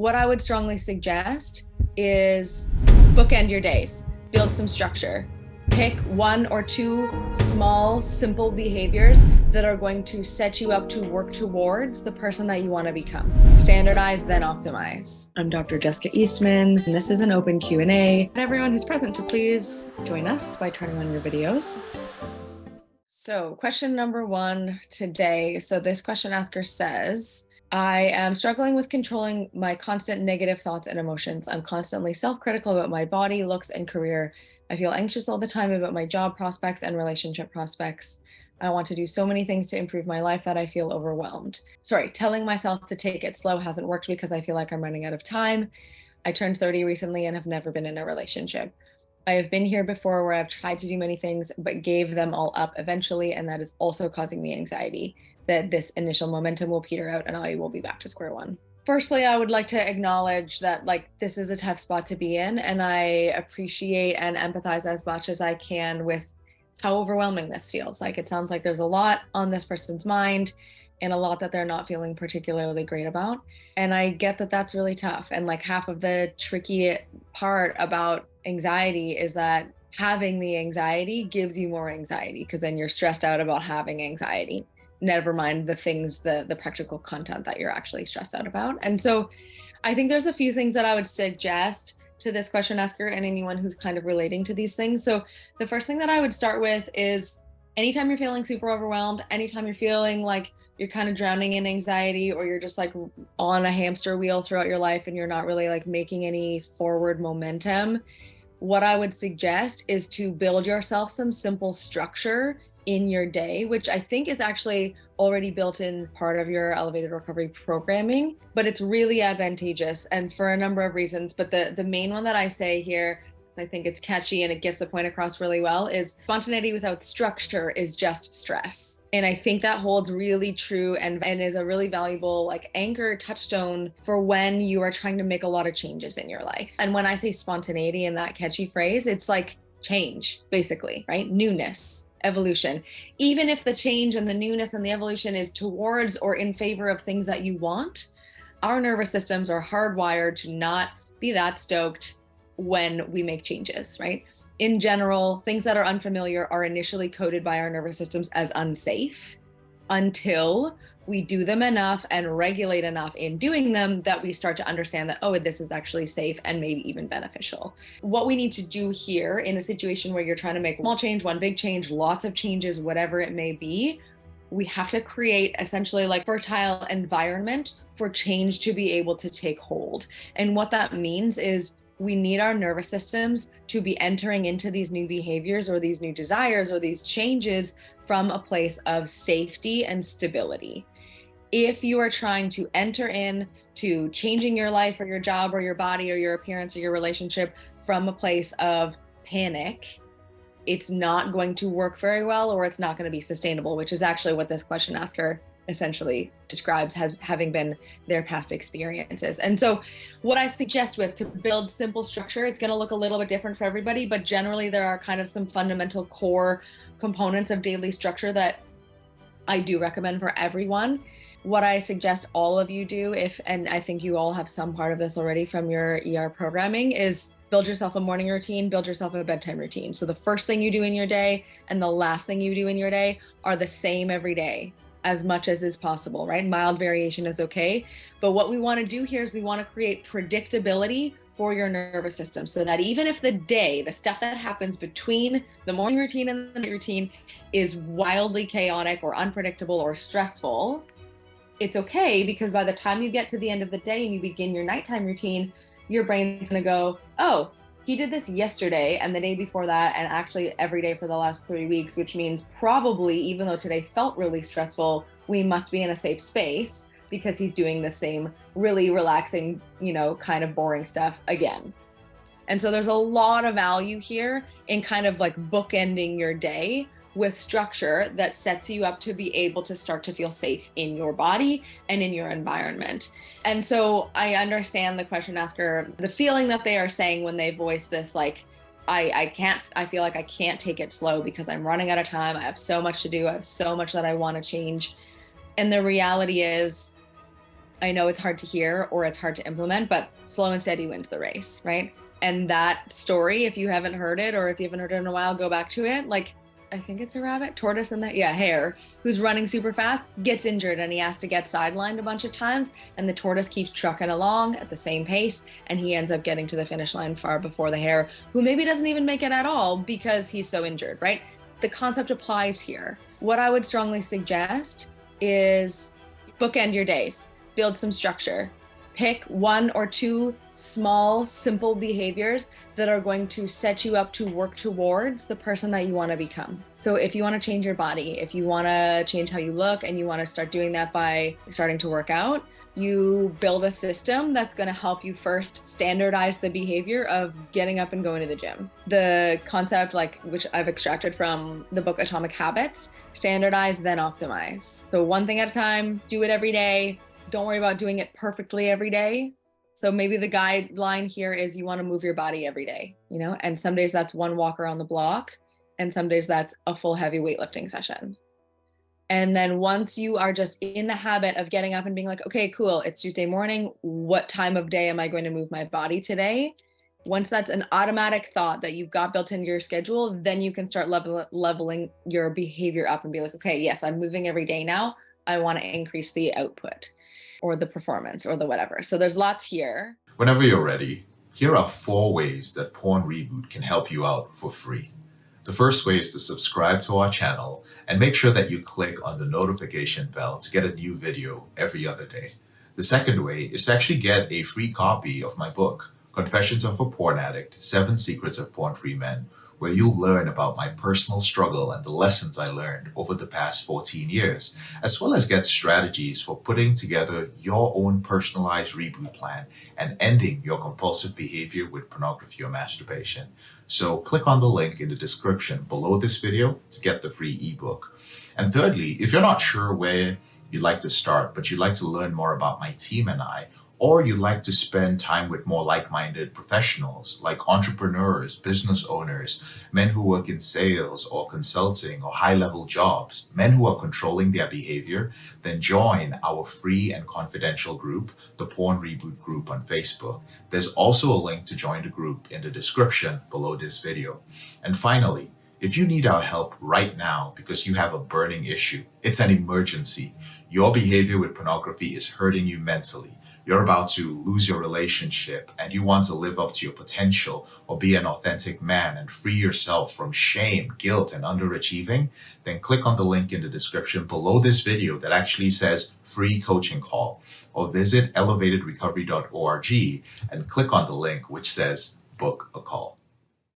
what I would strongly suggest is bookend your days, build some structure. Pick one or two small, simple behaviors that are going to set you up to work towards the person that you want to become. Standardize, then optimize. I'm Dr. Jessica Eastman, and this is an open Q&A. And everyone who's present to please join us by turning on your videos. So question number one today. So this question asker says, I am struggling with controlling my constant negative thoughts and emotions. I'm constantly self-critical about my body, looks, and career. I feel anxious all the time about my job prospects and relationship prospects. I want to do so many things to improve my life that I feel overwhelmed. Sorry, telling myself to take it slow hasn't worked because I feel like I'm running out of time. I turned 30 recently and have never been in a relationship. I have been here before where I've tried to do many things, but gave them all up eventually. And that is also causing me anxiety that this initial momentum will peter out and I will be back to square one. Firstly, I would like to acknowledge that this is a tough spot to be in, and I appreciate and empathize as much as I can with how overwhelming this feels. It sounds like there's a lot on this person's mind and a lot that they're not feeling particularly great about. And I get that that's really tough. And half of the tricky part about anxiety is that having the anxiety gives you more anxiety because then you're stressed out about having anxiety. Never mind the things, the practical content that you're actually stressed out about. And so I think there's a few things that I would suggest to this question asker and anyone who's kind of relating to these things. So the first thing that I would start with is anytime you're feeling super overwhelmed, anytime you're feeling like you're kind of drowning in anxiety or you're just on a hamster wheel throughout your life and you're not really making any forward momentum, what I would suggest is to build yourself some simple structure in your day, which I think is actually already built in part of your elevated recovery programming, but it's really advantageous and for a number of reasons. But the main one that I say here, I think it's catchy and it gets the point across really well, is spontaneity without structure is just stress. And I think that holds really true and is a really valuable anchor touchstone for when you are trying to make a lot of changes in your life. And when I say spontaneity in that catchy phrase, it's change, basically, right? Newness. Evolution. Even if the change and the newness and the evolution is towards or in favor of things that you want, our nervous systems are hardwired to not be that stoked when we make changes, right? In general, things that are unfamiliar are initially coded by our nervous systems as unsafe until we do them enough and regulate enough in doing them that we start to understand that, oh, this is actually safe and maybe even beneficial. What we need to do here in a situation where you're trying to make small change, one big change, lots of changes, whatever it may be, we have to create essentially fertile environment for change to be able to take hold. And what that means is we need our nervous systems to be entering into these new behaviors or these new desires or these changes from a place of safety and stability. If you are trying to enter in to changing your life or your job or your body or your appearance or your relationship from a place of panic, it's not going to work very well or it's not going to be sustainable, which is actually what this question asker essentially describes as having been their past experiences. And so what I suggest to build simple structure, it's going to look a little bit different for everybody, but generally there are kind of some fundamental core components of daily structure that I do recommend for everyone. What I suggest all of you do, and I think you all have some part of this already from your ER programming, is build yourself a morning routine, build yourself a bedtime routine. So the first thing you do in your day and the last thing you do in your day are the same every day, as much as is possible, right? Mild variation is okay. But what we want to do here is we want to create predictability for your nervous system so that even if the day, the stuff that happens between the morning routine and the night routine is wildly chaotic or unpredictable or stressful, it's okay, because by the time you get to the end of the day and you begin your nighttime routine, your brain's gonna go, oh, he did this yesterday and the day before that, and actually every day for the last 3 weeks, which means probably, even though today felt really stressful, we must be in a safe space because he's doing the same really relaxing, kind of boring stuff again. And so there's a lot of value here in kind of bookending your day with structure that sets you up to be able to start to feel safe in your body and in your environment. And so I understand the question asker, the feeling that they are saying when they voice this, I feel like I can't take it slow because I'm running out of time. I have so much to do. I have so much that I want to change. And the reality is I know it's hard to hear or it's hard to implement, but slow and steady wins the race, right? And that story, if you haven't heard it or if you haven't heard it in a while, go back to it. Like, I think it's a rabbit, tortoise, and that, yeah, hare, who's running super fast, gets injured and he has to get sidelined a bunch of times. And the tortoise keeps trucking along at the same pace. And he ends up getting to the finish line far before the hare, who maybe doesn't even make it at all because he's so injured, right? The concept applies here. What I would strongly suggest is bookend your days, build some structure. Pick one or two small, simple behaviors that are going to set you up to work towards the person that you want to become. So if you want to change your body, if you want to change how you look and you want to start doing that by starting to work out, you build a system that's going to help you first standardize the behavior of getting up and going to the gym. The concept, like, which I've extracted from the book Atomic Habits, standardize, then optimize. So one thing at a time, do it every day. Don't worry about doing it perfectly every day. So maybe the guideline here is you want to move your body every day, you know, and some days that's one walk around the block, and some days that's a full heavy weightlifting session. And then once you are just in the habit of getting up and being like, okay, cool, it's Tuesday morning. What time of day am I going to move my body today? Once that's an automatic thought that you've got built into your schedule, then you can start leveling your behavior up and be like, okay, yes, I'm moving every day now. I want to increase the output or the performance or the whatever. So there's lots here. Whenever you're ready, here are 4 ways that Porn Reboot can help you out for free. The first way is to subscribe to our channel and make sure that you click on the notification bell to get a new video every other day. The second way is to actually get a free copy of my book, Confessions of a Porn Addict, 7 Secrets of Porn-Free Men, where you'll learn about my personal struggle and the lessons I learned over the past 14 years, as well as get strategies for putting together your own personalized reboot plan and ending your compulsive behavior with pornography or masturbation. So click on the link in the description below this video to get the free ebook. And thirdly, if you're not sure where you'd like to start, but you'd like to learn more about my team and I, or you'd like to spend time with more like-minded professionals like entrepreneurs, business owners, men who work in sales or consulting or high-level jobs, men who are controlling their behavior, then join our free and confidential group, the Porn Reboot group on Facebook. There's also a link to join the group in the description below this video. And finally, if you need our help right now because you have a burning issue, it's an emergency. Your behavior with pornography is hurting you mentally. You're about to lose your relationship and you want to live up to your potential or be an authentic man and free yourself from shame, guilt, and underachieving, then click on the link in the description below this video that actually says free coaching call, or visit elevatedrecovery.org and click on the link which says book a call.